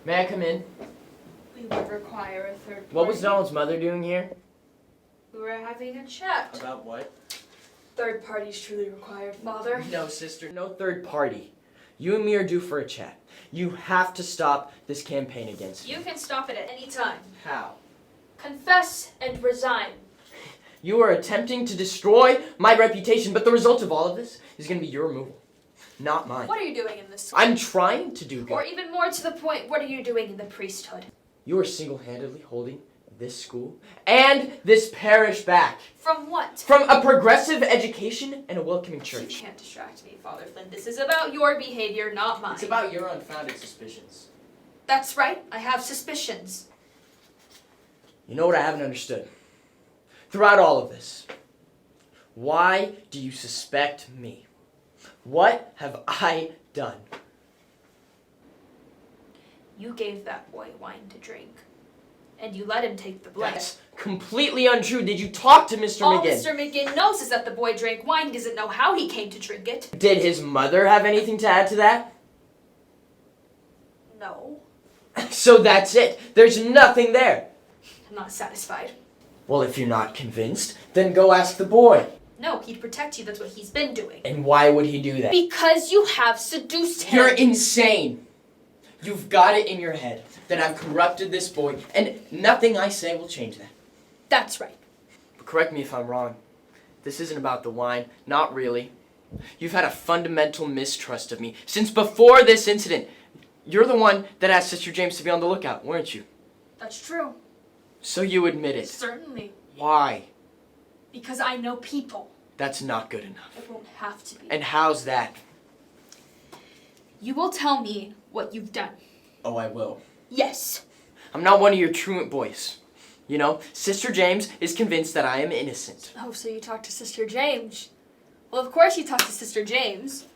May I come in? We would require a third party. What was Donald's mother doing here? We were having a chat. About what? Third party's truly required, Father. No, sister, no third party. You and me are due for a chat. You have to stop this campaign against me. You can stop it at any time. How? Confess and resign. You are attempting to destroy my reputation, but the result of all of this is going to be your removal, not mine. What are you doing in this school? I'm trying to do good. Or even more to the point, what are you doing in the priesthood? You are single-handedly holding this school and this parish back From what? from a progressive education and a welcoming You church. can't distract me, Father Flynn. This is about your behavior, not mine. It's about your unfounded suspicions. That's right. I have suspicions. You know what I haven't understood? Throughout all of this, why do you suspect me? What have I done? You gave that boy wine to drink. And you let him take the blame. That's completely untrue. Did you talk to Mr. All McGinn? Mr. McGinn knows is that the boy drank wine. He doesn't know how he came to drink it. Did his mother have anything to add to that? No. So that's it. There's nothing there. I'm not satisfied. Well, if you're not convinced, then go ask the boy. No, he'd protect you. That's what he's been doing. And why would he do that? Because you have seduced him. You're insane. You've got it in your head that I've corrupted this boy, and nothing I say will change that. That's right. But correct me if I'm wrong. This isn't about the wine. Not really. You've had a fundamental mistrust of me since before this incident. You're the one that asked Sister James to be on the lookout, weren't you? That's true. So you admit it. Certainly. Why? Because I know people. That's not good enough. It won't have to be. And how's that? You will tell me what you've done. Oh, I will. Yes. I'm not one of your truant boys. You know, Sister James is convinced that I am innocent. Oh, so you talked to Sister James. Well, of course you talked to Sister James.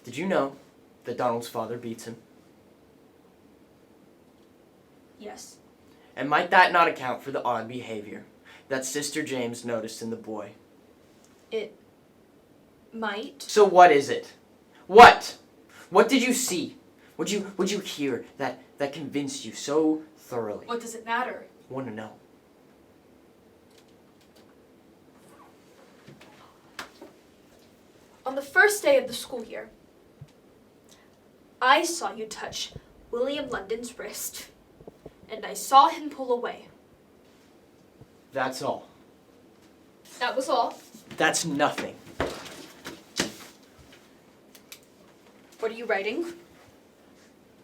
Did you know that Donald's father beats him? Yes. And might that not account for the odd behavior that Sister James noticed in the boy? It might. So what is it? What? What did you see? Would you hear that convinced you so thoroughly? What does it matter? I want to know. On the first day of the school year, I saw you touch William London's wrist, and I saw him pull away. That's all. That was all. That's nothing. What are you writing?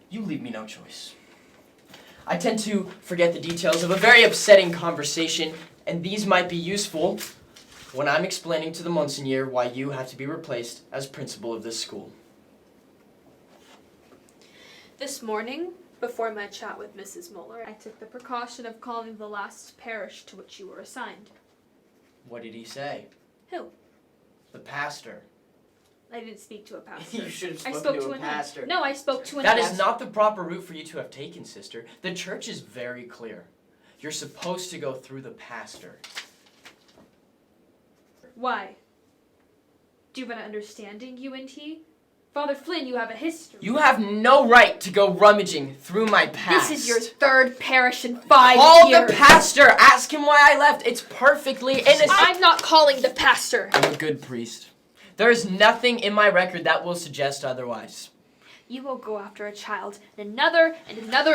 You leave me no choice. I tend to forget the details of a very upsetting conversation, and these might be useful when I'm explaining to the Monsignor why you have to be replaced as principal of this school. This morning, before my chat with Mrs. Muller, I took the precaution of calling the last parish to which you were assigned. What did he say? Who? The pastor. I didn't speak to a pastor. You should have I spoken spoke to to a an pastor. No, I spoke to an That is not the proper route for you to have taken, sister. The church is very clear. You're supposed to go through the pastor. Why? Do you have an understanding, you and he? Father Flynn, you have a history. You have no right to go rummaging through my past. This is your third parish in 5 Call years. the pastor. Ask him why I left. It's perfectly innocent. I'm not calling the pastor. I'm a good priest. There is nothing in my record that will suggest otherwise. You will go after a child, and another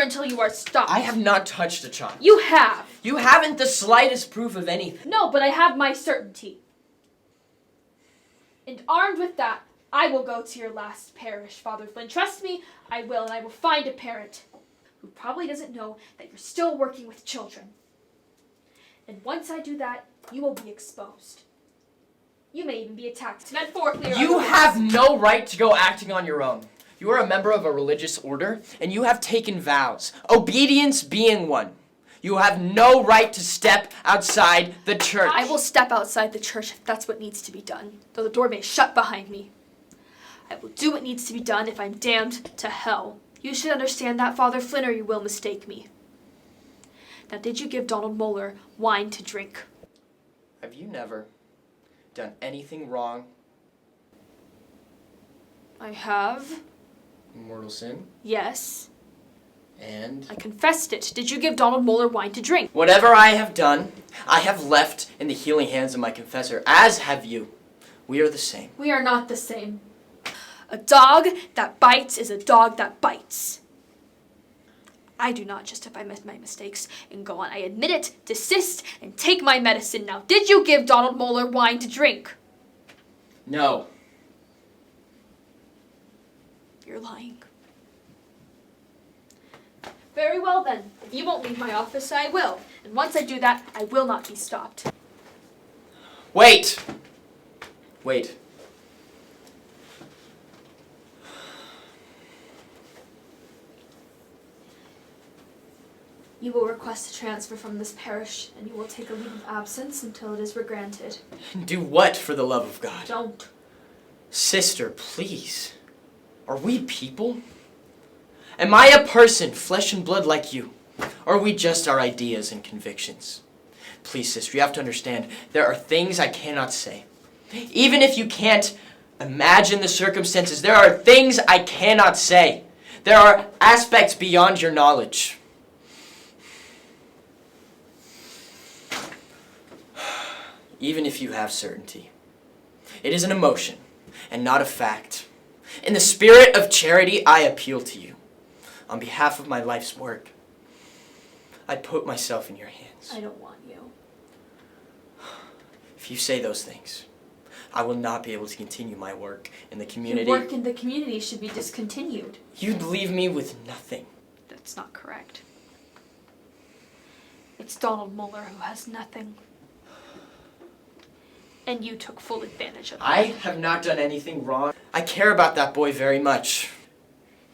until you are stopped. I have not touched a child. You have. You haven't the slightest proof of anything. No, but I have my certainty. And armed with that, I will go to your last parish, Father Flynn. Trust me, I will, and I will find a parent who probably doesn't know that you're still working with children. And once I do that, you will be exposed. You may even be attacked, metaphorically or You otherwise. have no right to go acting on your own. You are a member of a religious order, and you have taken vows, obedience being one. You have no right to step outside the church. I will step outside the church if that's what needs to be done, though the door may shut behind me. I will do what needs to be done if I'm damned to hell. You should understand that, Father Flynn, or you will mistake me. Now, did you give Donald Muller wine to drink? Have you never done anything wrong? I have. Mortal sin? Yes. And? I confessed it. Did you give Donald Moeller wine to drink? Whatever I have done, I have left in the healing hands of my confessor, as have you. We are the same. We are not the same. A dog that bites is a dog that bites. I do not justify my mistakes and go on. I admit it, desist, and take my medicine. Now, did you give Donald Moeller wine to drink? No. You're lying. Very well then. If you won't leave my office, I will. And once I do that, I will not be stopped. Wait! Wait. You will request a transfer from this parish, and you will take a leave of absence until it is granted. Do what, for the love of God? Don't. Sister, please. Are we people? Am I a person, flesh and blood like you? Or are we just our ideas and convictions? Please, sister, you have to understand, there are things I cannot say. Even if you can't imagine the circumstances, there are things I cannot say. There are aspects beyond your knowledge. Even if you have certainty, it is an emotion and not a fact. In the spirit of charity, I appeal to you. On behalf of my life's work, I put myself in your hands. I don't want you. If you say those things, I will not be able to continue my work in the community. Your work in the community should be discontinued. You'd leave me with nothing. That's not correct. It's Donald Moeller who has nothing. And you took full advantage of it. I have not done anything wrong. I care about that boy very much.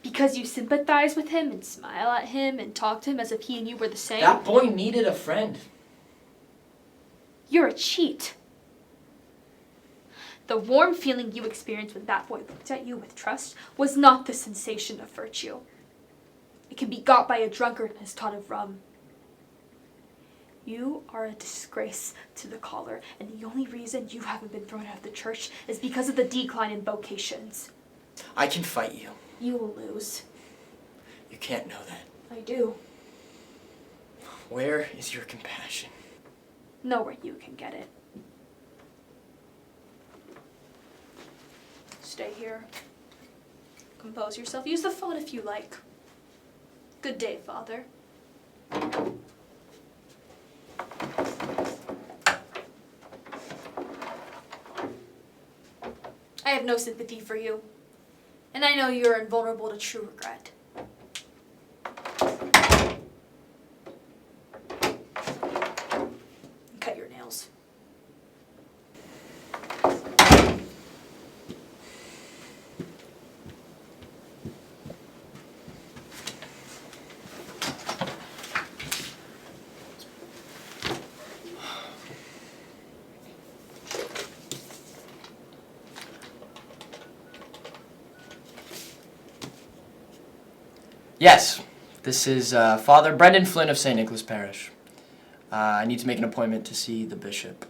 Because you sympathize with him and smile at him and talk to him as if he and you were the same? That boy needed a friend. You're a cheat. The warm feeling you experienced when that boy looked at you with trust was not the sensation of virtue. It can be got by a drunkard and is taught of rum. You are a disgrace to the collar, and the only reason you haven't been thrown out of the church is because of the decline in vocations. I can fight you. You will lose. You can't know that. I do. Where is your compassion? Nowhere you can get it. Stay here. Compose yourself. Use the phone if you like. Good day, Father. I have no sympathy for you, and I know you are invulnerable to true regret. Cut your nails. Yes, this is Father Brendan Flynn of St. Nicholas Parish. I need to make an appointment to see the bishop.